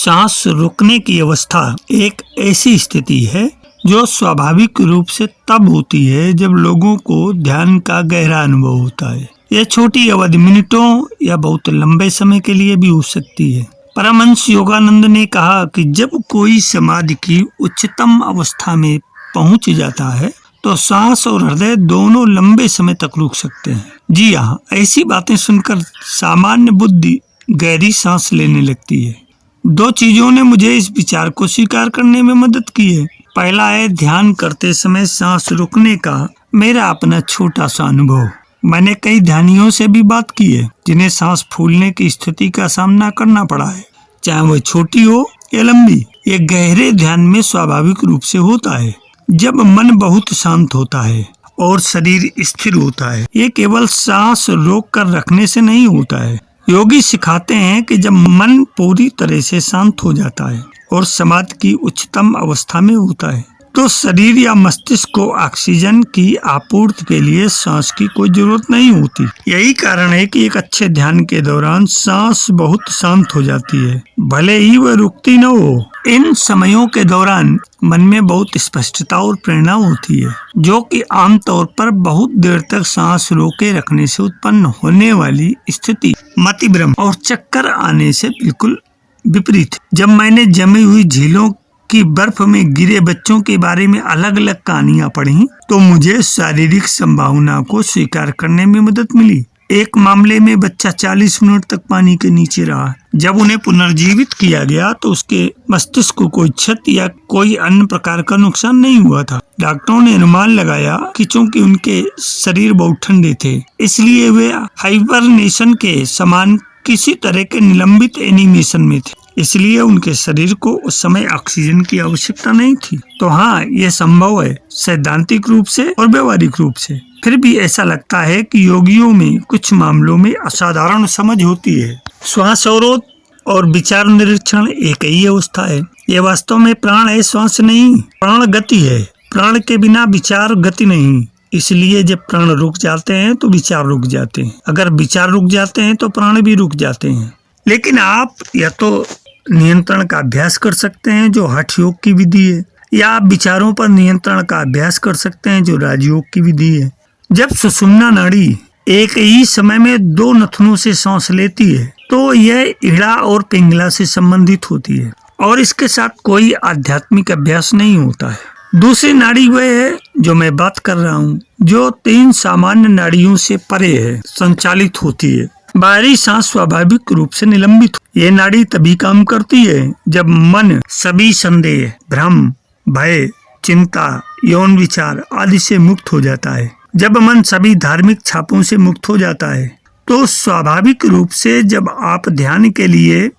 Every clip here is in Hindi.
सांस रुकने की अवस्था एक ऐसी स्थिति है जो स्वाभाविक रूप से तब होती है जब लोगों को ध्यान का गहरा अनुभव होता है। यह छोटी अवधि मिनटों या बहुत लंबे समय के लिए भी हो सकती है। परमहंस योगानंद ने कहा कि जब कोई समाधि की उच्चतम अवस्था में पहुंच जाता है तो सांस और हृदय दोनों लंबे समय तक रुक सकते हैं। जी हाँ, ऐसी बातें सुनकर सामान्य बुद्धि गहरी सांस लेने लगती है। दो चीजों ने मुझे इस विचार को स्वीकार करने में मदद की है। पहला है ध्यान करते समय सांस रुकने का मेरा अपना छोटा सा अनुभव। मैंने कई ध्यानियों से भी बात की है जिन्हें सांस फूलने की स्थिति का सामना करना पड़ा है, चाहे वह छोटी हो या लंबी। ये गहरे ध्यान में स्वाभाविक रूप से होता है जब मन बहुत शांत होता है और शरीर स्थिर होता है। ये केवल सांस रोक कर रखने से नहीं होता है। योगी सिखाते हैं कि जब मन पूरी तरह से शांत हो जाता है और समाधि की उच्चतम अवस्था में होता है तो शरीर या मस्तिष्क को ऑक्सीजन की आपूर्ति के लिए सांस की कोई जरूरत नहीं होती। यही कारण है कि एक अच्छे ध्यान के दौरान सांस बहुत शांत हो जाती है, भले ही वह रुकती न हो। इन समयों के दौरान मन में बहुत स्पष्टता और प्रेरणा होती है, जो कि आमतौर पर बहुत देर तक सांस रोके रखने से उत्पन्न होने वाली स्थिति मतिभ्रम और चक्कर आने से बिल्कुल विपरीत। जब मैंने जमी हुई झीलों की बर्फ में गिरे बच्चों के बारे में अलग अलग कहानियां पढ़ी तो मुझे शारीरिक संभावना को स्वीकार करने में मदद मिली। एक मामले में बच्चा 40 मिनट तक पानी के नीचे रहा। जब उन्हें पुनर्जीवित किया गया तो उसके मस्तिष्क को कोई क्षति या कोई अन्य प्रकार का नुकसान नहीं हुआ था। डॉक्टरों ने अनुमान लगाया कि चूंकि उनके शरीर बहुत ठंडे थे इसलिए वे हाइबरनेशन के समान किसी तरह के निलंबित एनिमेशन में थे, इसलिए उनके शरीर को उस समय ऑक्सीजन की आवश्यकता नहीं थी। तो हाँ, यह संभव है सैद्धांतिक रूप से और व्यवहारिक रूप से। फिर भी ऐसा लगता है कि योगियों में कुछ मामलों में असाधारण समझ होती है। श्वास अवरोध और विचार निरीक्षण एक ही अवस्था है। यह वास्तव में प्राण है, श्वास नहीं। प्राण गति है, प्राण के बिना विचार गति नहीं। इसलिए जब प्राण रुक जाते हैं तो विचार रुक जाते हैं, अगर विचार रुक जाते हैं तो प्राण भी रुक जाते हैं। लेकिन आप या तो नियंत्रण का अभ्यास कर सकते हैं जो हठ योग की विधि है, या आप विचारों पर नियंत्रण का अभ्यास कर सकते हैं जो राजयोग की विधि है। जब सुषुम्ना नाड़ी एक ही समय में दो नथनों से सांस लेती है तो यह इड़ा और पिंगला से संबंधित होती है और इसके साथ कोई आध्यात्मिक अभ्यास नहीं होता है। दूसरी नाड़ी वह है जो मैं बात कर रहा हूँ, जो 3 सामान्य नाड़ियों से परे है, संचालित होती है। बाहरी सांस स्वाभाविक रूप से निलंबित। ये नाड़ी तभी काम करती है जब मन सभी संदेह, भ्रम, भय, चिंता, यौन विचार आदि से मुक्त हो जाता है। जब मन सभी धार्मिक छापों से मुक्त हो जाता है तो स्वाभाविक रूप से जब आप ध्यान के लिए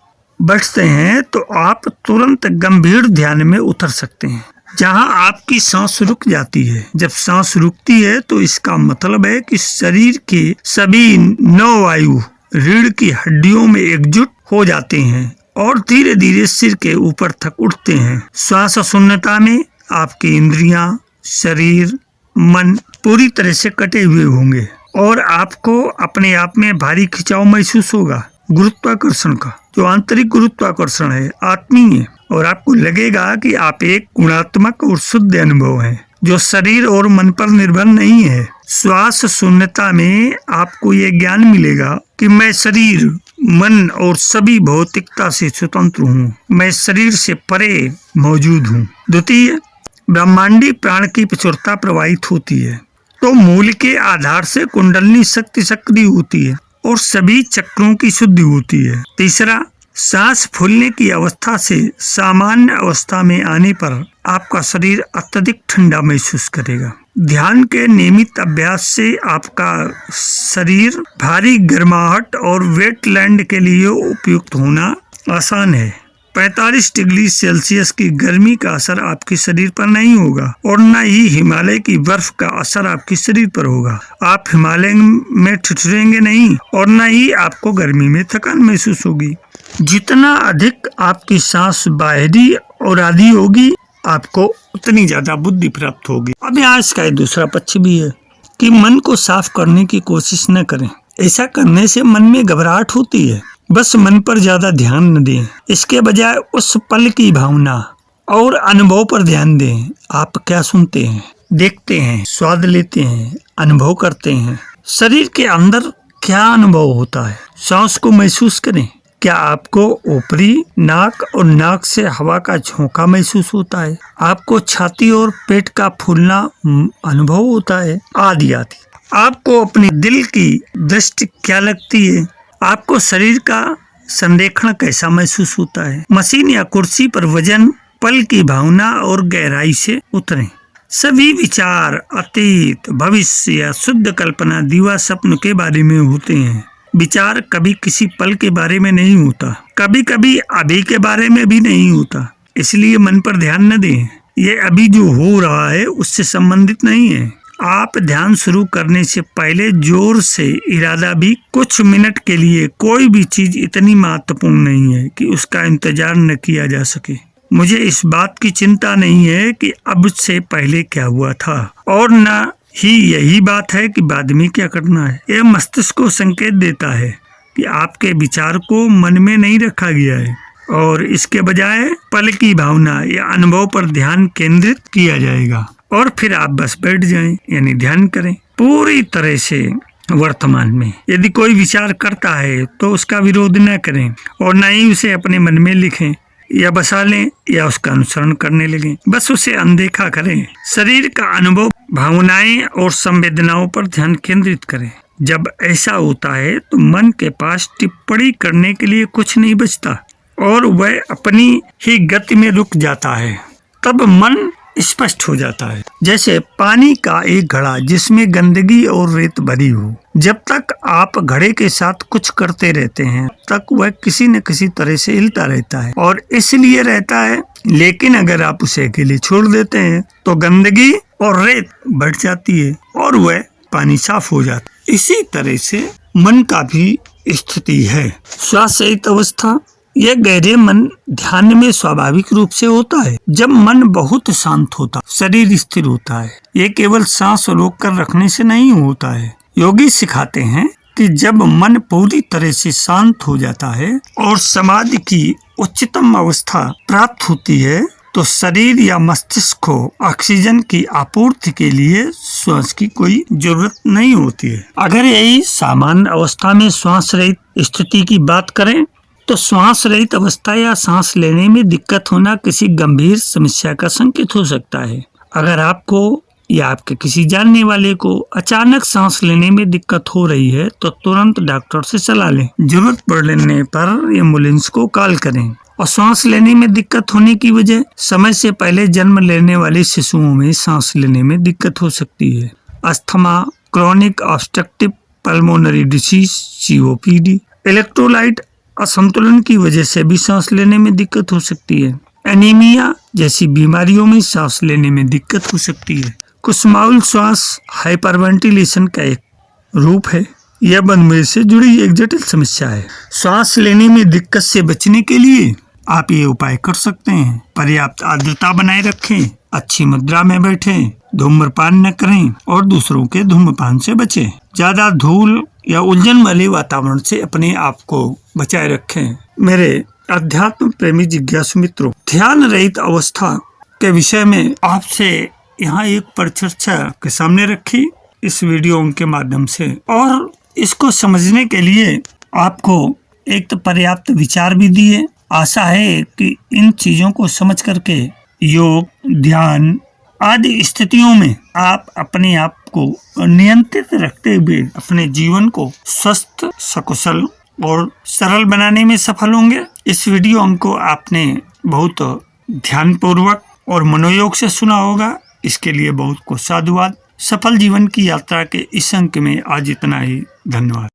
बैठते हैं तो आप तुरंत गंभीर ध्यान में उतर सकते हैं जहां आपकी सांस रुक जाती है। जब सांस रुकती है तो इसका मतलब है कि शरीर के सभी 9 वायु रीढ़ की हड्डियों में एकजुट हो जाते हैं और धीरे धीरे सिर के ऊपर तक उठते हैं। श्वास शून्यता में आपकी इंद्रियां, शरीर, मन पूरी तरह से कटे हुए होंगे और आपको अपने आप में भारी खिंचाव महसूस होगा, गुरुत्वाकर्षण का, जो आंतरिक गुरुत्वाकर्षण है, आत्मीय, और आपको लगेगा कि आप एक गुणात्मक और शुद्ध अनुभव है जो शरीर और मन पर निर्भर नहीं है। श्वास शून्यता में आपको ये ज्ञान मिलेगा कि मैं शरीर, मन और सभी भौतिकता से स्वतंत्र हूँ, मैं शरीर से परे मौजूद हूँ। द्वितीय, ब्रह्मांडी प्राण की प्रचुरता प्रवाहित होती है तो मूल के आधार से कुंडलनी शक्ति सक्रिय होती है और सभी चक्रों की शुद्धि होती है। तीसरा, सांस फूलने की अवस्था से सामान्य अवस्था में आने पर आपका शरीर अत्यधिक ठंडा महसूस करेगा। ध्यान के नियमित अभ्यास से आपका शरीर भारी गर्माहट और वेटलैंड के लिए उपयुक्त होना आसान है। 45 डिग्री सेल्सियस की गर्मी का असर आपके शरीर पर नहीं होगा और न ही हिमालय की बर्फ का असर आपके शरीर पर होगा। आप हिमालय में ठिठुरेंगे नहीं और न ही आपको गर्मी में थकान महसूस होगी। जितना अधिक आपकी सांस बाहरी और आधी होगी आपको उतनी ज्यादा बुद्धि प्राप्त होगी। अब यहाँ इसका एक दूसरा पक्ष भी है कि मन को साफ करने की कोशिश न करें। ऐसा करने से मन में घबराहट होती है बस मन पर ज्यादा ध्यान न दें, इसके बजाय उस पल की भावना और अनुभव पर ध्यान दें। आप क्या सुनते हैं, देखते हैं, स्वाद लेते हैं, अनुभव करते हैं, शरीर के अंदर क्या अनुभव होता है, सांस को महसूस करें। क्या आपको ऊपरी नाक और नाक से हवा का झोंका महसूस होता है? आपको छाती और पेट का फूलना अनुभव होता है? आदि आदि। आपको अपने दिल की दृष्टि क्या लगती है? आपको शरीर का संरेखण कैसा महसूस होता है? मशीन या कुर्सी पर वजन, पल की भावना और गहराई से उतरें। सभी विचार अतीत, भविष्य या शुद्ध कल्पना, दीवा, स्वप्न के बारे में होते हैं। विचार कभी किसी पल के बारे में नहीं होता, कभी कभी अभी के बारे में भी नहीं होता। इसलिए मन पर ध्यान न दें। ये अभी जो हो रहा है उससे संबंधित नहीं है। आप ध्यान शुरू करने से पहले जोर से इरादा भी, कुछ मिनट के लिए कोई भी चीज इतनी महत्वपूर्ण नहीं है कि उसका इंतजार न किया जा सके। मुझे इस बात की चिंता नहीं है कि अब से पहले क्या हुआ था, और न ही यही बात है कि बाद में क्या करना है। यह मस्तिष्क को संकेत देता है कि आपके विचार को मन में नहीं रखा गया है और इसके बजाय पल की भावना या अनुभव पर ध्यान केंद्रित किया जाएगा। और फिर आप बस बैठ जाएं, यानी ध्यान करें पूरी तरह से वर्तमान में। यदि कोई विचार करता है तो उसका विरोध न करें और न ही उसे अपने मन में लिखें या बसा लें या उसका अनुसरण करने लगें। बस उसे अनदेखा करें। शरीर का अनुभव, भावनाएं और संवेदनाओं पर ध्यान केंद्रित करें। जब ऐसा होता है तो मन के पास टिप्पणी करने के लिए कुछ नहीं बचता और वह अपनी ही गति में रुक जाता है। तब मन स्पष्ट हो जाता है, जैसे पानी का एक घड़ा जिसमें गंदगी और रेत भरी हो। जब तक आप घड़े के साथ कुछ करते रहते हैं तक वह किसी न किसी तरह से हिलता रहता है और इसलिए रहता है। लेकिन अगर आप उसे अकेले छोड़ देते हैं तो गंदगी और रेत बढ़ जाती है और वह पानी साफ हो जाता है। इसी तरह से मन का भी स्थिति है। श्वास सहित अवस्था, यह गहरे मन ध्यान में स्वाभाविक रूप से होता है। जब मन बहुत शांत होता, शरीर स्थिर होता है। ये केवल सांस रोक कर रखने से नहीं होता है। योगी सिखाते हैं कि जब मन पूरी तरह से शांत हो जाता है और समाधि की उच्चतम अवस्था प्राप्त होती है तो शरीर या मस्तिष्क को ऑक्सीजन की आपूर्ति के लिए श्वास की कोई जरूरत नहीं होती है। अगर यही सामान्य अवस्था में श्वास रहित स्थिति की बात करें तो श्वास रहित अवस्था या सांस लेने में दिक्कत होना किसी गंभीर समस्या का संकेत हो सकता है। अगर आपको या आपके किसी जानने वाले को अचानक सांस लेने में दिक्कत हो रही है तो तुरंत डॉक्टर से सलाह लें। जरूरत पड़ने पर एम्बुलेंस को कॉल करें। और सांस लेने में दिक्कत होने की वजह, समय से पहले जन्म लेने वाले शिशुओं में सांस लेने में दिक्कत हो सकती है। Asthma, chronic obstructive pulmonary disease COPD, electrolyte असंतुलन की वजह से भी सांस लेने में दिक्कत हो सकती है। एनीमिया जैसी बीमारियों में सांस लेने में दिक्कत हो सकती है। कुसमाउल श्वास हाइपरवेंटिलेशन का एक रूप है। यह मधुमेह से जुड़ी एक जटिल समस्या है। श्वास लेने में दिक्कत से बचने के लिए आप ये उपाय कर सकते हैं। पर्याप्त आर्द्रता बनाए रखें, अच्छी मुद्रा में बैठें, धूम्रपान न करें और दूसरों के धूम्रपान से बचें। ज्यादा धूल या उलझन वाले वातावरण से अपने आप को बचाए रखें। मेरे अध्यात्म प्रेमी जिज्ञासु मित्रों, ध्यान रहित अवस्था के विषय में आपसे यहाँ एक परिचर्चा के सामने रखी इस वीडियो के माध्यम से, और इसको समझने के लिए आपको एक तो पर्याप्त विचार भी दिए। आशा है कि इन चीजों को समझ करके योग, ध्यान आदि स्थितियों में आप अपने आप को नियंत्रित रखते हुए अपने जीवन को स्वस्थ, सकुशल और सरल बनाने में सफल होंगे। इस वीडियो को आपने बहुत ध्यानपूर्वक और मनोयोग से सुना होगा, इसके लिए बहुत को साधुवाद। सफल जीवन की यात्रा के इस अंक में आज इतना ही। धन्यवाद।